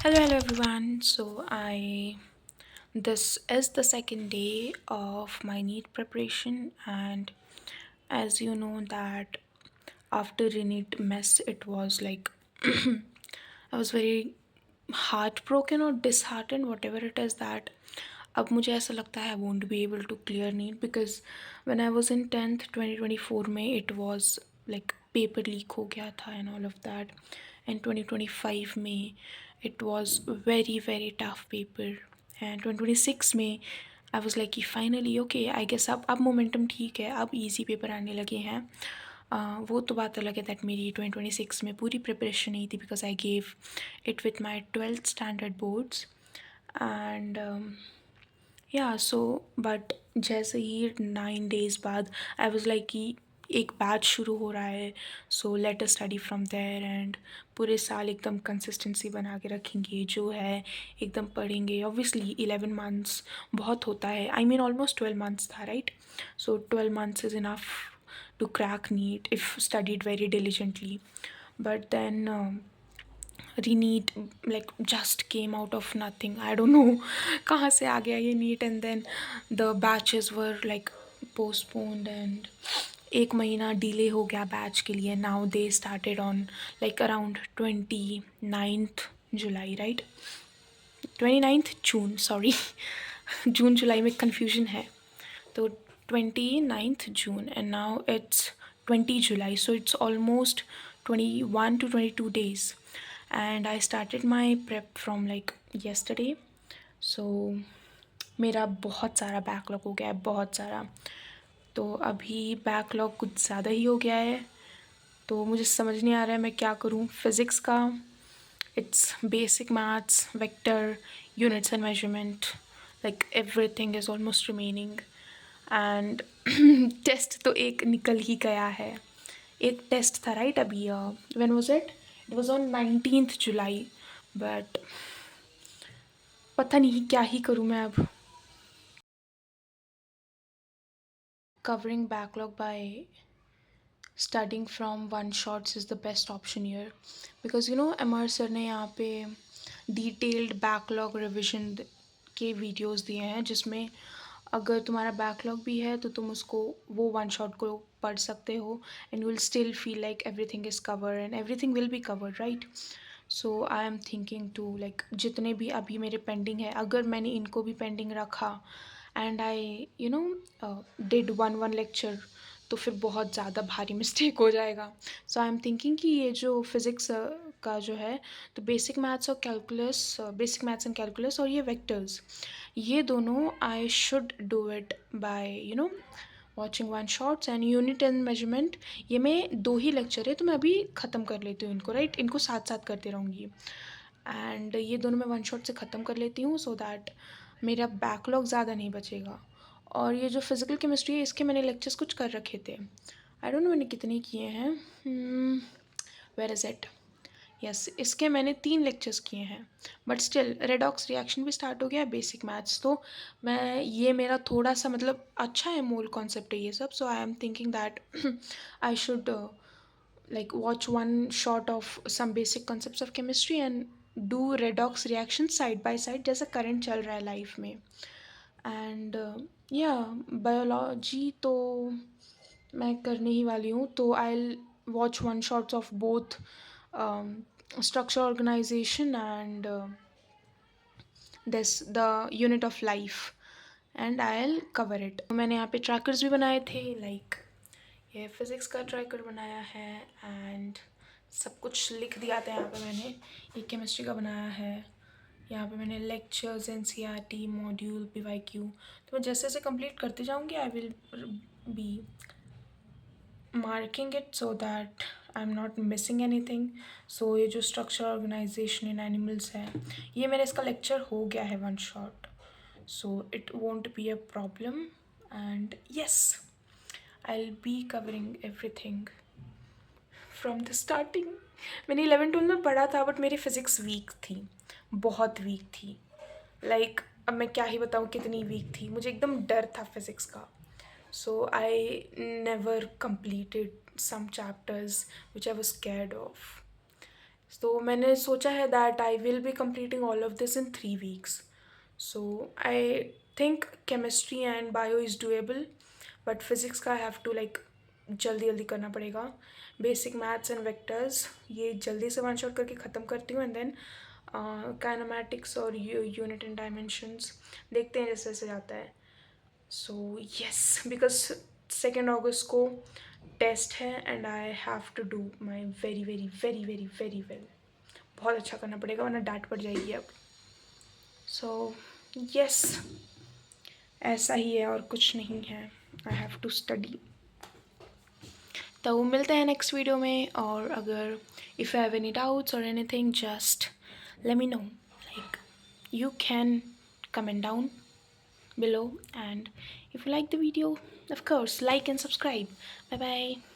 Hello everyone. This is the second day of my NEET preparation, and as you know that after the NEET mess, it was like I was very heartbroken or disheartened, whatever it is, that अब मुझे ऐसा लगता है I won't be able to clear NEET because when I was in 10th 2024 में it was like paper leak हो गया था and all of that, and 2025 में it was very tough paper, and 2026 में आई वॉज लाइक कि finally okay I guess अब momentum ठीक है, अब इजी पेपर आने लगे हैं। वो तो बात अलग है दैट मेरी 2026 में पूरी प्रिपरेशन नहीं थी because I gave it with my 12th standard boards and या सो बट जैसे ही 9 days बाद आई वॉज लाइक कि एक बैच शुरू हो रहा है, so let us study from there and पूरे साल एकदम कंसिस्टेंसी बना के रखेंगे, जो है एकदम पढ़ेंगे। ऑब्वियसली 11 months बहुत होता है, आई मीन ऑलमोस्ट 12 months था, right? So 12 months is enough to crack NEET if studied very diligently, but then NEET like just came out of nothing, I don't know कहाँ से आ गया ये NEET, and then the batches were like postponed and एक महीना delay हो गया batch के लिए। Now they started on like around 29th July, right? 29th June, sorry जून जुलाई में कन्फ्यूजन है। तो 29th June and now it's 20 July, so it's almost 21 to 22 days, and I started my prep from like yesterday. So मेरा बहुत सारा backlog हो गया है, बहुत सारा। तो अभी बैकलॉग कुछ ज़्यादा ही हो गया है, तो मुझे समझ नहीं आ रहा है मैं क्या करूँ। फिज़िक्स का it's basic maths, vector, units and measurement, like everything is almost remaining, and test तो एक निकल ही गया है। एक टेस्ट था राइट अभी, when was it? It was on 19th July, but पता नहीं क्या ही करूँ मैं अब। Covering backlog by studying from one shots is the best option here, because Amar sir ने यहाँ पे डिटेल्ड बैकलॉग रिविजन के वीडियोस दिए हैं, जिसमें अगर तुम्हारा बैकलॉग भी है तो तुम उसको वो वन शॉट को पढ़ सकते हो and you will still feel like everything is cover and everything will be covered, right? So I am thinking to like जितने भी अभी मेरे पेंडिंग है, अगर मैंने इनको भी पेंडिंग रखा and I did one lecture, तो फिर बहुत ज़्यादा भारी मिस्टेक हो जाएगा। सो आई एम थिंकिंग कि ये जो फिज़िक्स का जो है, तो बेसिक मैथ्स और calculus, basic maths and calculus और ये वेक्टर्स, ये दोनों I should do it by watching one shots and unit and measurement. ये मैं 2 ही लेक्चर है तो मैं अभी ख़त्म कर लेती हूँ इनको, राइट? इनको साथ साथ करते रहूँगी, एंड ये दोनों मैं वन शॉट से ख़त्म कर लेती हूँ सो दैट मेरा बैकलॉग ज़्यादा नहीं बचेगा। और ये जो फिज़िकल केमिस्ट्री है, इसके मैंने लेक्चर्स कुछ कर रखे थे, आई डोंट नो मैंने कितने किए हैं। Where is it? यस, इसके मैंने 3 लेक्चर्स किए हैं, बट स्टिल रेडॉक्स रिएक्शन भी स्टार्ट हो गया है, बेसिक मैथ्स तो मैं, ये मेरा थोड़ा सा मतलब अच्छा है, मोल कॉन्सेप्ट है ये सब, so I am thinking that I should like watch one shot of some basic concepts of chemistry and do redox reactions side by side जैसा करंट चल रहा है लाइफ में। एंड या बायोलॉजी तो मैं करने ही वाली हूँ, तो I watch one shots of both structure organization and this the unit of life, and I'll cover it। मैंने यहाँ पे ट्रैकर्स भी बनाए थे, लाइक ये फिज़िक्स का ट्रैकर बनाया है एंड सब कुछ लिख दिया था यहाँ पे मैंने। ये केमिस्ट्री का बनाया है, यहाँ पे मैंने लेक्चर्स, एनसीईआरटी, मॉड्यूल, पीवाईक्यू, तो मैं जैसे जैसे कंप्लीट करते जाऊँगी I will be marking it so that I am not missing anything. So ये जो स्ट्रक्चर ऑर्गेनाइजेशन इन एनिमल्स है, ये मेरा इसका लेक्चर हो गया है one shot, so it won't be a problem, and yes I'll be covering everything from the starting। मैंने 11th 12th में पढ़ा था, बट मेरी फिज़िक्स वीक थी, बहुत वीक थी, लाइक अब मैं क्या ही बताऊँ कितनी वीक थी, मुझे एकदम डर था फिज़िक्स का। So I never completed some chapters which I was scared of, तो मैंने सोचा है that I will B completing all of this in 3 weeks. So I think chemistry and bio is doable, but physics का I have to like जल्दी जल्दी करना पड़ेगा. Basic maths and vectors ये जल्दी से वन शॉट करके ख़त्म करती हूँ, एंड देन काइनेमैटिक्स और यूनिट एंड डायमेंशंस देखते हैं जैसे जैसे जाता है. सो यस, बिकॉज 2 अगस्त को टेस्ट है and I have to do my very very very very very well. बहुत अच्छा करना पड़ेगा वरना डांट पड़ जाएगी अब. सो यस, ऐसा ही है और कुछ नहीं है. I have to study. तो मिलते हैं नेक्स्ट वीडियो में. और अगर if you have any doubts और anything, just let me know. Like you can comment down below, and if you like the video, of course, like and subscribe. Bye bye.